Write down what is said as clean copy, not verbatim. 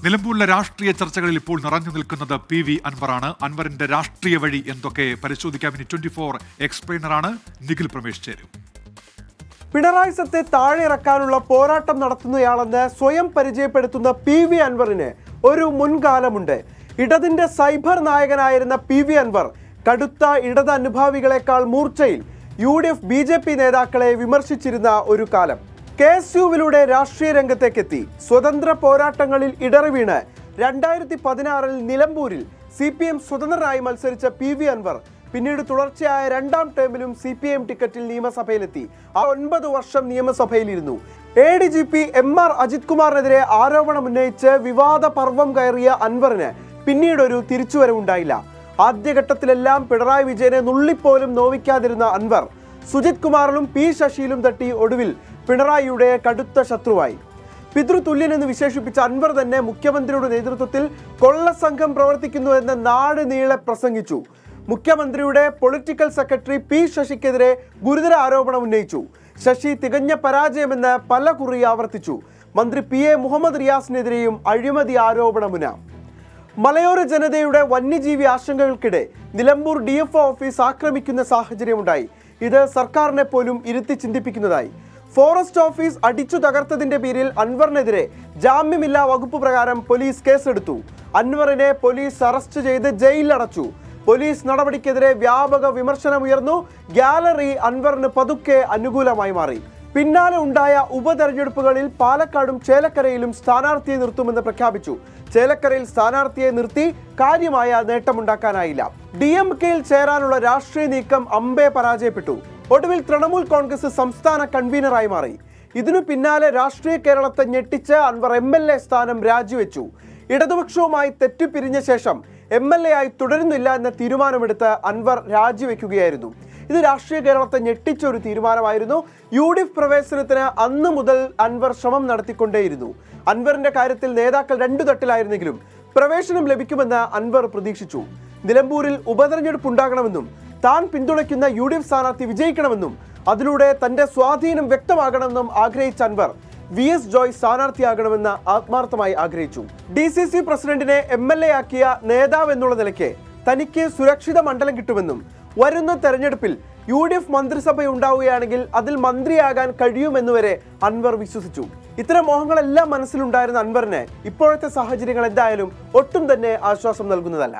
നിലമ്പൂരിലെ രാഷ്ട്രീയ ചർച്ചകളിൽ ഇപ്പോൾ നിറഞ്ഞു നിൽക്കുന്നത് PV അൻവറാണ്. അൻവറിന്റെ രാഷ്ട്രീയ വഴി എന്തൊക്കെ പരിശോധിക്കാം. ഇനി 24 എക്സ്പ്ലെയിനറാണ് നിഖിൽ പ്രമേഷ് ചേരും. പിണറായി സത്തെ താഴെ ഇറക്കാനുള്ള പോരാട്ടം നടത്തുന്നയാളെന്ന് സ്വയം പരിചയപ്പെടുത്തുന്ന PV അൻവറിന് ഒരു മുൻകാലമുണ്ട്. ഇടതിന്റെ സൈബർ നായകനായിരുന്ന PV അൻവർ കടുത്ത ഇടത് അനുഭാവികളെക്കാൾ മൂർച്ചയിൽ UDF BJP നേതാക്കളെ വിമർശിച്ചിരുന്ന ഒരു കാലം. KSUവിലൂടെ രാഷ്ട്രീയ രംഗത്തേക്കെത്തി. സ്വതന്ത്ര പോരാട്ടങ്ങളിൽ ഇടറി വീണ് 2016 നിലമ്പൂരിൽ CPM സ്വതന്ത്രനായി മത്സരിച്ച PV അൻവർ പിന്നീട് തുടർച്ചയായ രണ്ടാം ടേമിലും CPM ടിക്കറ്റിൽ നിയമസഭയിലെത്തി. 9 വർഷം നിയമസഭയിലിരുന്നു. ADGP MR അജിത് കുമാറിനെതിരെ ആരോപണം ഉന്നയിച്ച് വിവാദ പർവം കയറിയ അൻവറിന് പിന്നീടൊരു തിരിച്ചുവരവുണ്ടായില്ല. ആദ്യഘട്ടത്തിലെല്ലാം പിണറായി വിജയനെ നുള്ളിപ്പോലും നോവിക്കാതിരുന്ന അൻവർ സുജിത് കുമാറിലും P ശശിയിലും തട്ടി ഒടുവിൽ പിണറായിയുടെ കടുത്ത ശത്രുവായി. പിതൃതുല്യനെന്ന് വിശേഷിപ്പിച്ച അൻവർ തന്നെ മുഖ്യമന്ത്രിയുടെ നേതൃത്വത്തിൽ കൊള്ളസംഘം പ്രവർത്തിക്കുന്നുവെന്ന് നാട് നീളെ പ്രസംഗിച്ചു. മുഖ്യമന്ത്രിയുടെ പൊളിറ്റിക്കൽ സെക്രട്ടറി P ശശിക്കെതിരെ ഗുരുതര ആരോപണം ഉന്നയിച്ചു. ശശി തികഞ്ഞ പരാജയമെന്ന് പലകുറി ആവർത്തിച്ചു. മന്ത്രി PA മുഹമ്മദ് റിയാസിനെതിരെയും അഴിമതി ആരോപണമുന. മലയോര ജനതയുടെ വന്യജീവി ആശങ്കകൾക്കിടെ നിലമ്പൂർ DFO ഓഫീസ് ആക്രമിക്കുന്ന സാഹചര്യമുണ്ടായി. ഇത് സർക്കാരിനെ പോലും ഇരുത്തി ചിന്തിപ്പിക്കുന്നതായി. ഫോറസ്റ്റ് ഓഫീസ് അടിച്ചു തകർത്തതിന്റെ പേരിൽ അൻവറിനെതിരെ ജാമ്യമില്ലാ വകുപ്പ് പ്രകാരം പോലീസ് കേസെടുത്തു. അൻവറിനെ പോലീസ് അറസ്റ്റ് ചെയ്ത് ജയിലിലടച്ചു. പോലീസ് നടപടിക്കെതിരെ വ്യാപക വിമർശനമുയർന്നു. ഗാലറി അൻവറിന് പതുക്കെ അനുകൂലമായി മാറി. പിന്നാലെ ഉണ്ടായ ഉപതെരഞ്ഞെടുപ്പുകളിൽ പാലക്കാടും ചേലക്കരയിലും സ്ഥാനാർത്ഥിയെ നിർത്തുമെന്ന് പ്രഖ്യാപിച്ചു. ചേലക്കരയിൽ സ്ഥാനാർത്ഥിയെ നിർത്തി കാര്യമായ നേട്ടമുണ്ടാക്കാനായില്ല. DMKയിൽ ചേരാനുള്ള രാഷ്ട്രീയ നീക്കം അമ്പേ പരാജയപ്പെട്ടു. ഒടുവിൽ തൃണമൂൽ കോൺഗ്രസ് സംസ്ഥാന കൺവീനറായി മാറി. ഇതിനു പിന്നാലെ രാഷ്ട്രീയ കേരളത്തെ ഞെട്ടിച്ച് അൻവർ MLA സ്ഥാനം രാജിവെച്ചു. ഇടതുപക്ഷവുമായി തെറ്റുപിരിഞ്ഞ ശേഷം MLA ആയി തുടരുന്നില്ല എന്ന തീരുമാനമെടുത്ത് അൻവർ രാജിവെക്കുകയായിരുന്നു. ഇത് രാഷ്ട്രീയ കേരളത്തെ ഞെട്ടിച്ച ഒരു തീരുമാനമായിരുന്നു. UDF പ്രവേശനത്തിന് അന്ന് മുതൽ അൻവർ ശ്രമം നടത്തിക്കൊണ്ടേയിരുന്നു. അൻവറിന്റെ കാര്യത്തിൽ നേതാക്കൾ രണ്ടു തട്ടിലായിരുന്നെങ്കിലും പ്രവേശനം ലഭിക്കുമെന്ന് അൻവർ പ്രതീക്ഷിച്ചു. നിലമ്പൂരിൽ ഉപതെരഞ്ഞെടുപ്പ് ഉണ്ടാകണമെന്നും താൻ പിന്തുണയ്ക്കുന്ന UDF സ്ഥാനാർത്ഥി വിജയിക്കണമെന്നും അതിലൂടെ തന്റെ സ്വാധീനം വ്യക്തമാകണമെന്നും ആഗ്രഹിച്ച അൻവർ VS ജോയ് സ്ഥാനാർത്ഥിയാകണമെന്ന് ആത്മാർത്ഥമായി ആഗ്രഹിച്ചു. DCC പ്രസിഡന്റിനെ MLA ആക്കിയ നേതാവ് എന്നുള്ള നിലയ്ക്ക് തനിക്ക് സുരക്ഷിത മണ്ഡലം കിട്ടുമെന്നും വരുന്ന തെരഞ്ഞെടുപ്പിൽ UDF മന്ത്രിസഭ ഉണ്ടാവുകയാണെങ്കിൽ അതിൽ മന്ത്രിയാകാൻ കഴിയുമെന്നുവരെ അൻവർ വിശ്വസിച്ചു. ഇത്തരം മോഹങ്ങളെല്ലാം മനസ്സിലുണ്ടായിരുന്ന അൻവറിന് ഇപ്പോഴത്തെ സാഹചര്യങ്ങൾ എന്തായാലും ഒട്ടും തന്നെ ആശ്വാസം നൽകുന്നതല്ല.